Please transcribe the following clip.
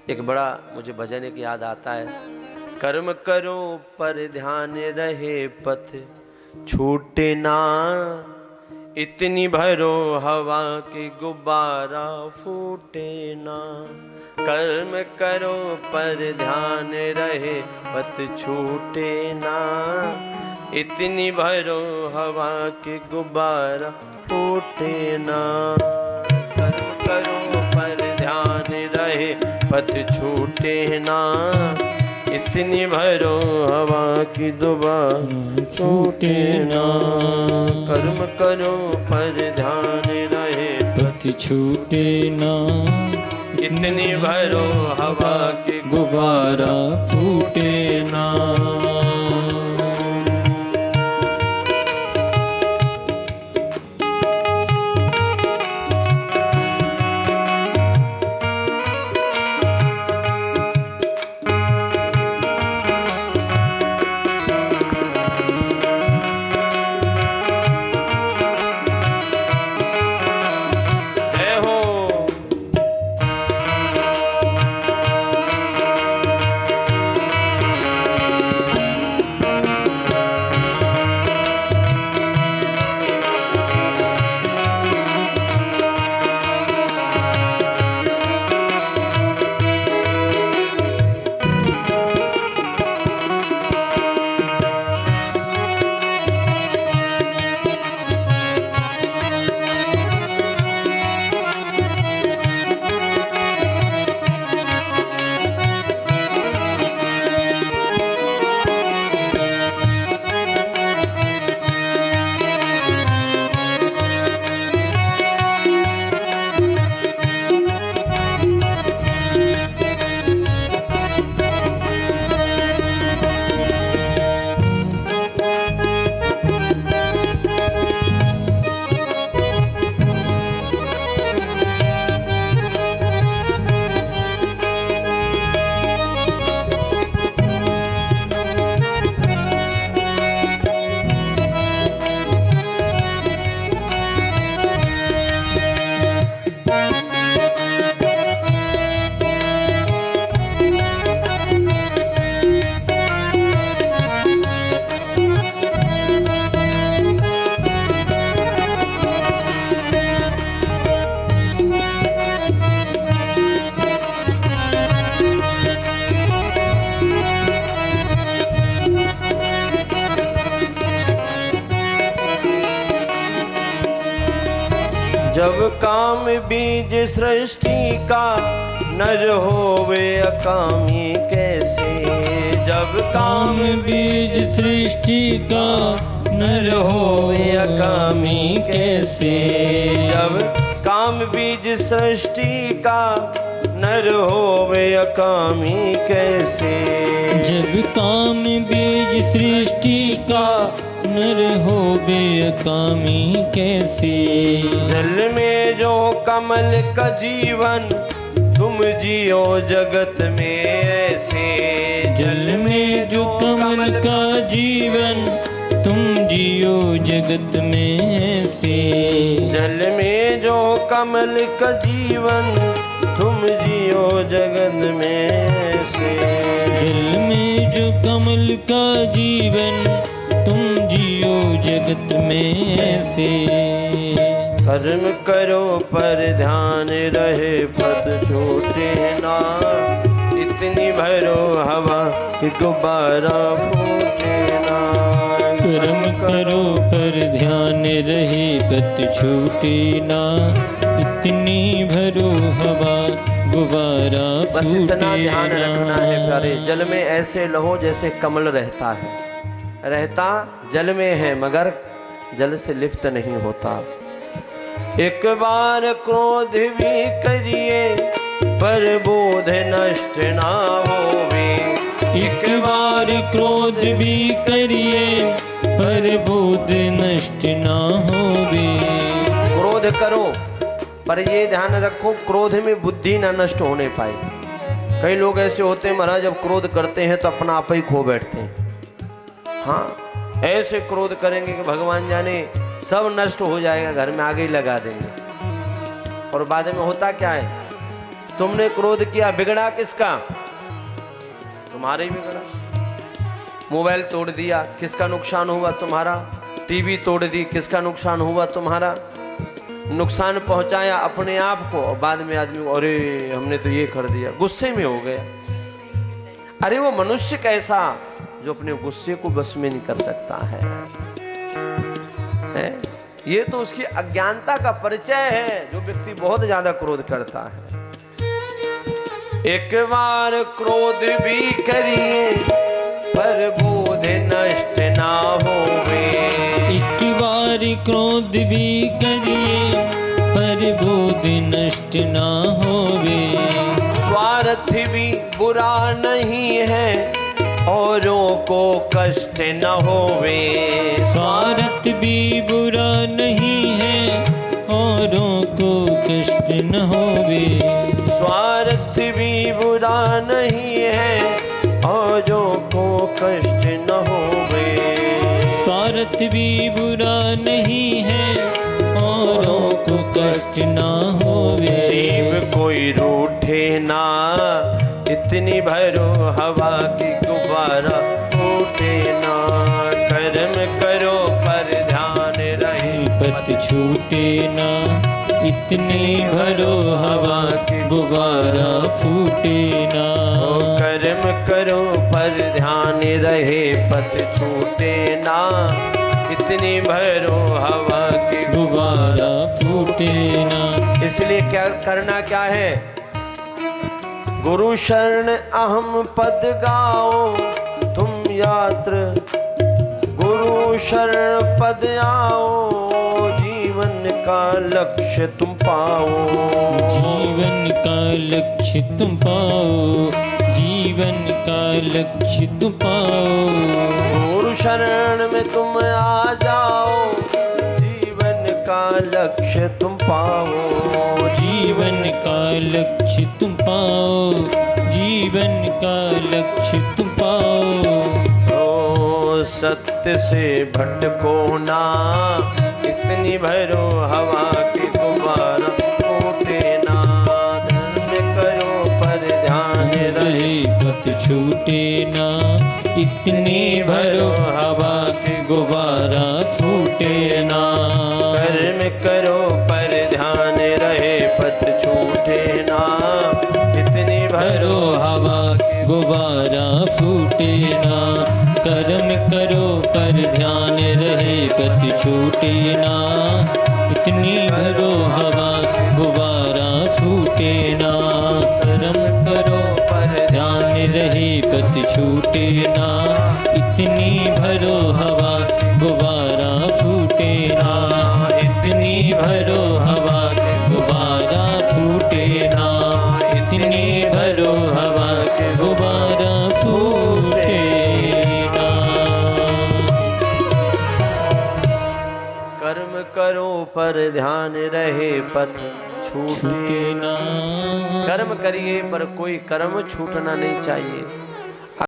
एक बड़ा मुझे भजन एक याद आता है। कर्म करो पर ध्यान रहे पथ छूटे ना, इतनी भरो हवा के गुब्बारा फूटे ना। कर्म करो पर ध्यान रहे पथ छूटे ना, इतनी भरो हवा के गुब्बारा फूटे ना। कर्म करो पर ध्यान रहे पथ छूटे ना, इतनी भरो हवा की दुबारा छूटे ना। कर्म करो पर ध्यान रहे पथ छूटे ना, इतनी भरो हवा की गुब्बारा फूटे ना। जब काम बीज सृष्टि का नर होवे अकामी कैसे। जब काम बीज सृष्टि का नर होवे अकामी कैसे। जब काम बीज सृष्टि का नर होवे अकामी कैसे। जब काम बीज सृष्टि का नर होवे अकामी कैसे। जल में जो कमल का जीवन तुम जियो जगत में ऐसे। जल में जो कमल का जीवन तुम जियो जगत में ऐसे। जल में जो कमल का जीवन तुम जियो जगत में ऐसे। जल में जो कमल का जीवन तुम जियो जगत में ऐसे। कर्म करो पर ध्यान रहे पथ छूटे ना, इतनी भरो हवा कि गुब्बारा फूटे ना। कर्म करो पर ध्यान रहे पथ छूटे ना, इतनी भरो हवा गुब्बारा फूटे ना। बस इतना ध्यान रखना है प्यारे। जल में ऐसे लहो जैसे कमल रहता है, रहता जल में है मगर जल से लिप्त नहीं होता। एक बार क्रोध भी करिए पर बोध नष्ट ना होवे। एक बार क्रोध भी करिए पर बोध नष्ट ना होवे। क्रोध करो पर ये ध्यान रखो क्रोध में बुद्धि ना नष्ट होने पाए। कई लोग ऐसे होते हैं महाराज जब क्रोध करते हैं तो अपना आप ही खो बैठते हैं। हाँ, ऐसे क्रोध करेंगे कि भगवान जाने सब नष्ट हो जाएगा, घर में आग ही लगा देंगे। और बाद में होता क्या है, तुमने क्रोध किया, बिगड़ा किसका? तुम्हारे ही बिगड़ा। मोबाइल तोड़ दिया, किसका नुकसान हुआ? तुम्हारा। टीवी तोड़ दी, किसका नुकसान हुआ? तुम्हारा। नुकसान पहुंचाया अपने आप को, और बाद में आदमी को, अरे हमने तो ये कर दिया, गुस्से में हो गया। अरे वो मनुष्य कैसा जो अपने गुस्से को बस में नहीं कर सकता है? ये तो उसकी अज्ञानता का परिचय है, जो व्यक्ति बहुत ज्यादा क्रोध करता है। एक बार क्रोध भी करिए पर बोध नष्ट ना होवे। एक बार क्रोध भी करिए पर बोध नष्ट ना होवे। स्वार्थ भी बुरा नहीं है औरों को कष्ट न होवे। स्वार्थ भी बुरा नहीं है औरों को कष्ट न होवे। स्वार्थ भी बुरा नहीं है औरों को कष्ट न होवे। स्वार्थ भी बुरा नहीं है औरों को कष्ट न होवे। जीव कोई रूठे ना इतनी भरो हवा की गुब्बारा फूटे ना। कर्म करो पर ध्यान रहे पत छूटे ना। इतनी भरो हवा की गुब्बारा फूटे ना। कर्म करो पर ध्यान रहे पत छूटे ना। इतनी भरो हवा की गुब्बारा फूटे ना। इसलिए क्या करना क्या है? गुरु शरण अहम पद गाओ तुम यात्र। गुरु शरण पद आओ जीवन का लक्ष्य तुम पाओ। जीवन का लक्ष्य तुम पाओ। जीवन का लक्ष्य तुम पाओ। गुरु शरण में तुम आ जाओ जीवन का लक्ष्य तुम पाओ। जीवन का लक्ष्य तुम पाओ। जीवन का लक्ष्य तुम पाओ। तो सत्य से भटको ना इतनी भरो हवा की गुब्बारा फूटे ना। धर्म करो पर ध्यान रहे पत छूटे ना। इतनी भरो हवा की गुब्बारा फूटे ना। कर्म करो पर ध्यान रहे पत छूटे ना। इतनी भरो हवा की गुब्बारा फूटे ना। कर्म करो पर ध्यान रहे पत छूटे ना। इतनी भरो हवा की गुब्बारा फूटे ना। कर्म करो पर ध्यान रहे पत छूटे ना। इतनी भरो हवा गुब्बारा फूटे ना। इतनी भरो हवा गुब्बारा फूटे ना। इतनी भरो हवा गुब्बारा फूटे ना। कर्म करो पर ध्यान रहे पथ छूटे ना। कर्म करिए पर कोई कर्म छूटना नहीं चाहिए।